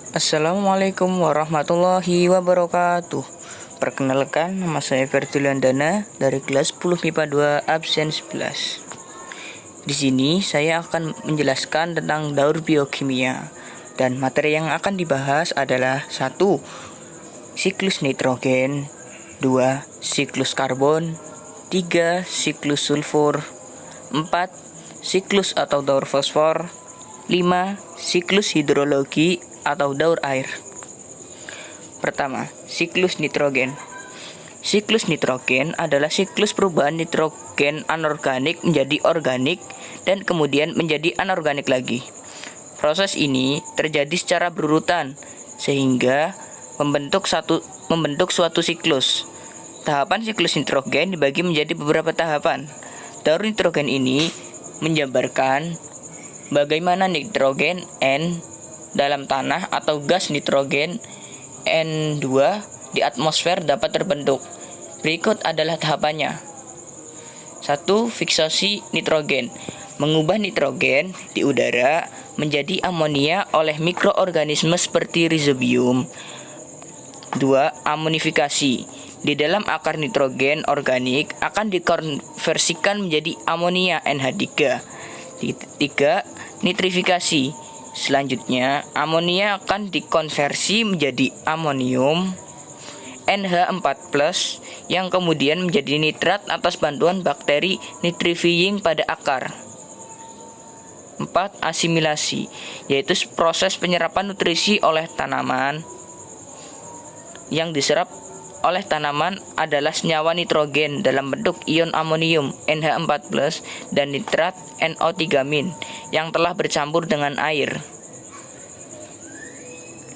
Assalamualaikum warahmatullahi wabarakatuh. Perkenalkan, nama saya Ferdilandana dari kelas 10 MIPA 2 absen 11. Di sini saya akan menjelaskan tentang daur biokimia dan materi yang akan dibahas adalah 1. Siklus nitrogen, 2. Siklus karbon, 3. Siklus sulfur, 4. Siklus atau daur fosfor, 5. Siklus hidrologi atau daur air. Pertama, siklus nitrogen. Siklus nitrogen adalah siklus perubahan nitrogen anorganik menjadi organik dan kemudian menjadi anorganik lagi. Proses ini terjadi secara berurutan sehingga membentuk suatu siklus. Tahapan siklus nitrogen dibagi menjadi beberapa tahapan. Daur nitrogen ini menjabarkan bagaimana nitrogen N dalam tanah atau gas nitrogen N2 di atmosfer dapat terbentuk. Berikut adalah tahapannya. 1. Fiksasi nitrogen. Mengubah nitrogen di udara menjadi amonia oleh mikroorganisme seperti rhizobium. 2. Amonifikasi. Di dalam akar nitrogen organik akan dikonversikan menjadi amonia NH3. 3. Nitrifikasi. Selanjutnya, amonia akan dikonversi menjadi amonium NH4+ yang kemudian menjadi nitrat atas bantuan bakteri nitrifying pada akar. 4. Asimilasi, yaitu proses penyerapan nutrisi oleh tanaman. Yang diserap oleh tanaman adalah senyawa nitrogen dalam bentuk ion amonium NH4+ dan nitrat NO3- yang telah bercampur dengan air.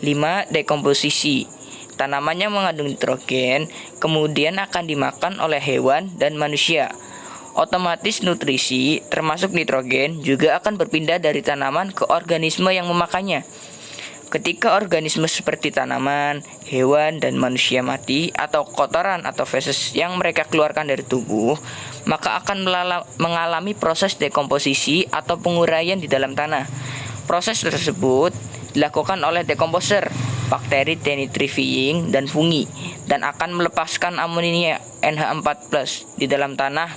5. Dekomposisi. Tanaman yang mengandung nitrogen kemudian akan dimakan oleh hewan dan manusia. Otomatis nutrisi termasuk nitrogen juga akan berpindah dari tanaman ke organisme yang memakannya. Ketika organisme seperti tanaman, hewan, dan manusia mati atau kotoran atau feses yang mereka keluarkan dari tubuh, maka akan mengalami proses dekomposisi atau penguraian di dalam tanah. Proses tersebut dilakukan oleh dekomposer, bakteri denitrifying, dan fungi, dan akan melepaskan amonia NH4+ di dalam tanah.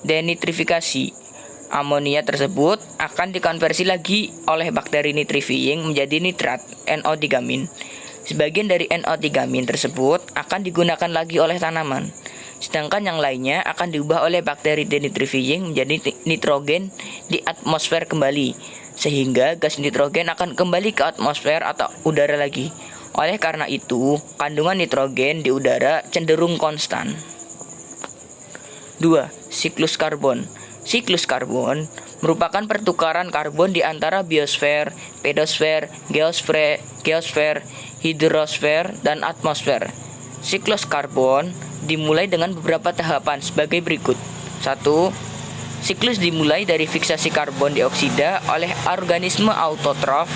Denitrifikasi. Amonia tersebut akan dikonversi lagi oleh bakteri nitrifying menjadi nitrat NO3-. Sebagian dari NO3- tersebut akan digunakan lagi oleh tanaman, sedangkan yang lainnya akan diubah oleh bakteri denitrifying menjadi nitrogen di atmosfer kembali, sehingga gas nitrogen akan kembali ke atmosfer atau udara lagi. Oleh karena itu, kandungan nitrogen di udara cenderung konstan. 2. Siklus karbon. Siklus karbon merupakan pertukaran karbon di antara biosfer, pedosfer, geosfer, hidrosfer, dan atmosfer. Siklus karbon dimulai dengan beberapa tahapan sebagai berikut. 1. Siklus dimulai dari fiksasi karbon dioksida oleh organisme autotrof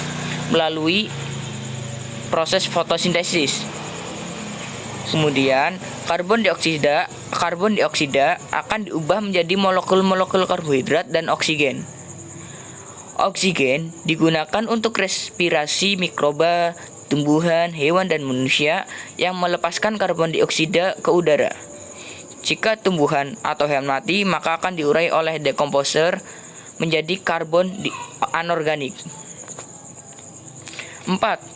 melalui proses fotosintesis. Kemudian, karbon dioksida akan diubah menjadi molekul-molekul karbohidrat dan oksigen. Oksigen digunakan untuk respirasi mikroba, tumbuhan, hewan, dan manusia yang melepaskan karbon dioksida ke udara. Jika tumbuhan atau hewan mati, maka akan diurai oleh dekomposer menjadi karbon anorganik. 4.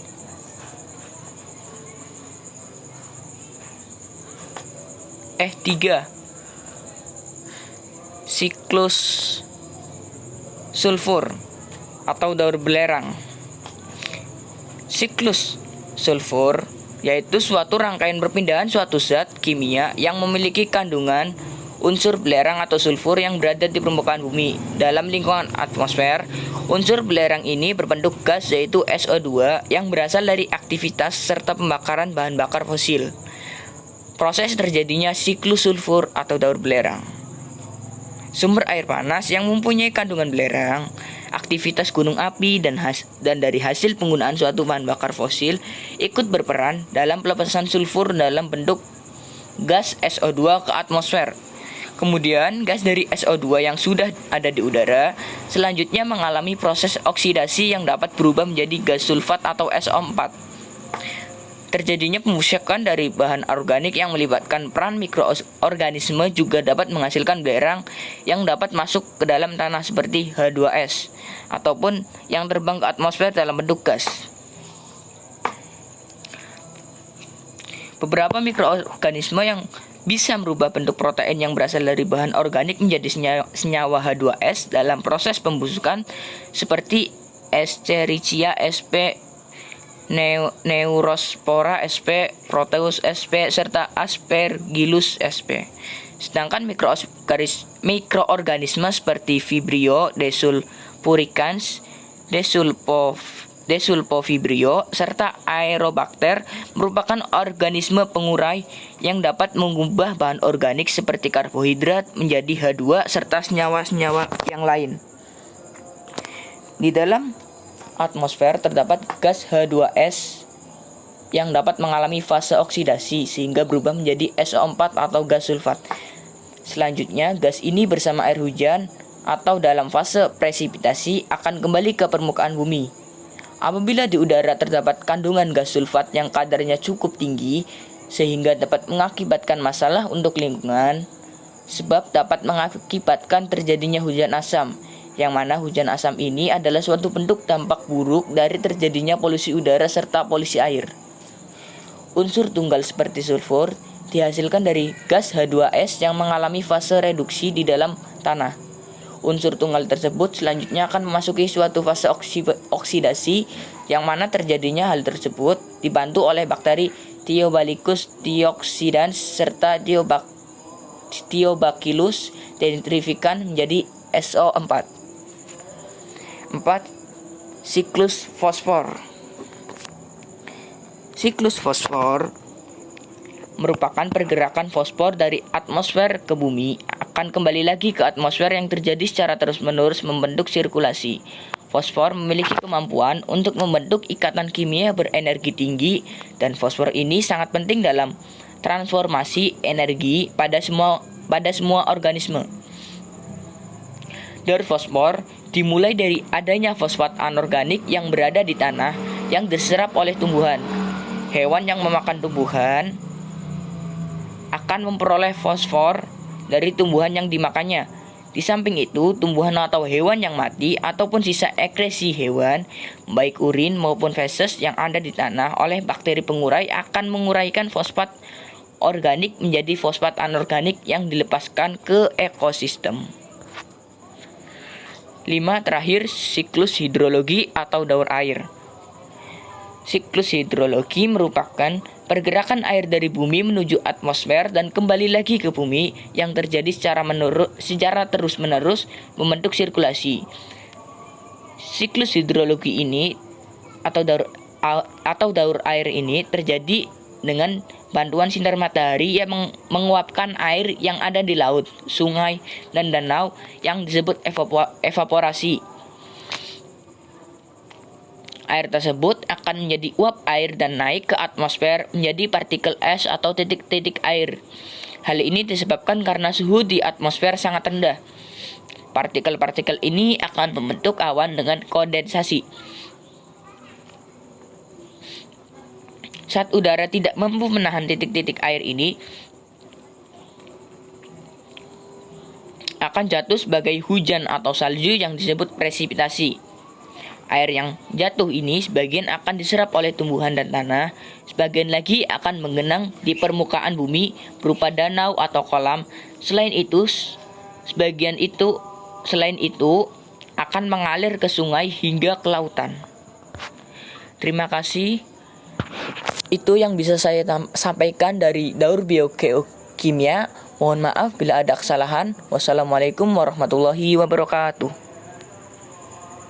3. Siklus sulfur atau daur belerang. Siklus sulfur yaitu suatu rangkaian perpindahan suatu zat kimia yang memiliki kandungan unsur belerang atau sulfur yang berada di permukaan bumi. Dalam lingkungan atmosfer, unsur belerang ini berbentuk gas yaitu SO2 yang berasal dari aktivitas serta pembakaran bahan bakar fosil. Proses terjadinya siklus sulfur atau daur belerang. Sumber air panas yang mempunyai kandungan belerang, aktivitas gunung api, dan dari hasil penggunaan suatu bahan bakar fosil ikut berperan dalam pelepasan sulfur dalam bentuk gas SO2 ke atmosfer. Kemudian gas dari SO2 yang sudah ada di udara selanjutnya mengalami proses oksidasi yang dapat berubah menjadi gas sulfat atau SO4. Terjadinya pembusukan dari bahan organik yang melibatkan peran mikroorganisme juga dapat menghasilkan belerang yang dapat masuk ke dalam tanah seperti H2S ataupun yang terbang ke atmosfer dalam bentuk gas. Beberapa mikroorganisme yang bisa merubah bentuk protein yang berasal dari bahan organik menjadi senyawa H2S dalam proses pembusukan seperti Escherichia sp, Neurospora sp, Proteus sp, serta Aspergillus sp. Sedangkan mikroorganisme seperti Vibrio desulfuricans, Desulfovibrio, serta Aerobacter merupakan organisme pengurai yang dapat mengubah bahan organik seperti karbohidrat menjadi H2 serta senyawa-senyawa yang lain. Di dalam atmosfer terdapat gas H2S yang dapat mengalami fase oksidasi sehingga berubah menjadi SO4 atau gas sulfat. Selanjutnya, gas ini bersama air hujan atau dalam fase presipitasi akan kembali ke permukaan bumi. Apabila di udara terdapat kandungan gas sulfat yang kadarnya cukup tinggi sehingga dapat mengakibatkan masalah untuk lingkungan, sebab dapat mengakibatkan terjadinya hujan asam, yang mana hujan asam ini adalah suatu bentuk dampak buruk dari terjadinya polusi udara serta polusi air. Unsur tunggal seperti sulfur dihasilkan dari gas H2S yang mengalami fase reduksi di dalam tanah. Unsur tunggal tersebut selanjutnya akan memasuki suatu fase oksidasi yang mana terjadinya hal tersebut dibantu oleh bakteri Thiobacillus dioxidans serta Thiobacillus denitrificans menjadi SO4. 4. Siklus fosfor. Siklus fosfor merupakan pergerakan fosfor dari atmosfer ke bumi akan kembali lagi ke atmosfer yang terjadi secara terus-menerus membentuk sirkulasi. Fosfor memiliki kemampuan untuk membentuk ikatan kimia berenergi tinggi dan fosfor ini sangat penting dalam transformasi energi pada semua organisme. Dari fosfor dimulai dari adanya fosfat anorganik yang berada di tanah yang diserap oleh tumbuhan. Hewan yang memakan tumbuhan akan memperoleh fosfor dari tumbuhan yang dimakannya. Di samping itu, tumbuhan atau hewan yang mati ataupun sisa ekresi hewan, baik urin maupun feses yang ada di tanah oleh bakteri pengurai akan menguraikan fosfat organik menjadi fosfat anorganik yang dilepaskan ke ekosistem. 5. Terakhir, siklus hidrologi atau daur air. Siklus hidrologi merupakan pergerakan air dari bumi menuju atmosfer dan kembali lagi ke bumi yang terjadi secara terus-menerus membentuk sirkulasi. Siklus hidrologi ini atau daur air ini terjadi dengan bantuan sinar matahari yang menguapkan air yang ada di laut, sungai, dan danau yang disebut evaporasi. Air tersebut akan menjadi uap air dan naik ke atmosfer menjadi partikel es atau titik-titik air. Hal ini disebabkan karena suhu di atmosfer sangat rendah. Partikel-partikel ini akan membentuk awan dengan kondensasi. Saat udara tidak mampu menahan titik-titik air ini, akan jatuh sebagai hujan atau salju yang disebut presipitasi. Air yang jatuh ini sebagian akan diserap oleh tumbuhan dan tanah, sebagian lagi akan menggenang di permukaan bumi berupa danau atau kolam. Selain itu akan mengalir ke sungai hingga ke lautan. Terima kasih. Itu yang bisa saya sampaikan dari Daur Biogeokimia. Mohon maaf bila ada kesalahan. Wassalamualaikum warahmatullahi wabarakatuh.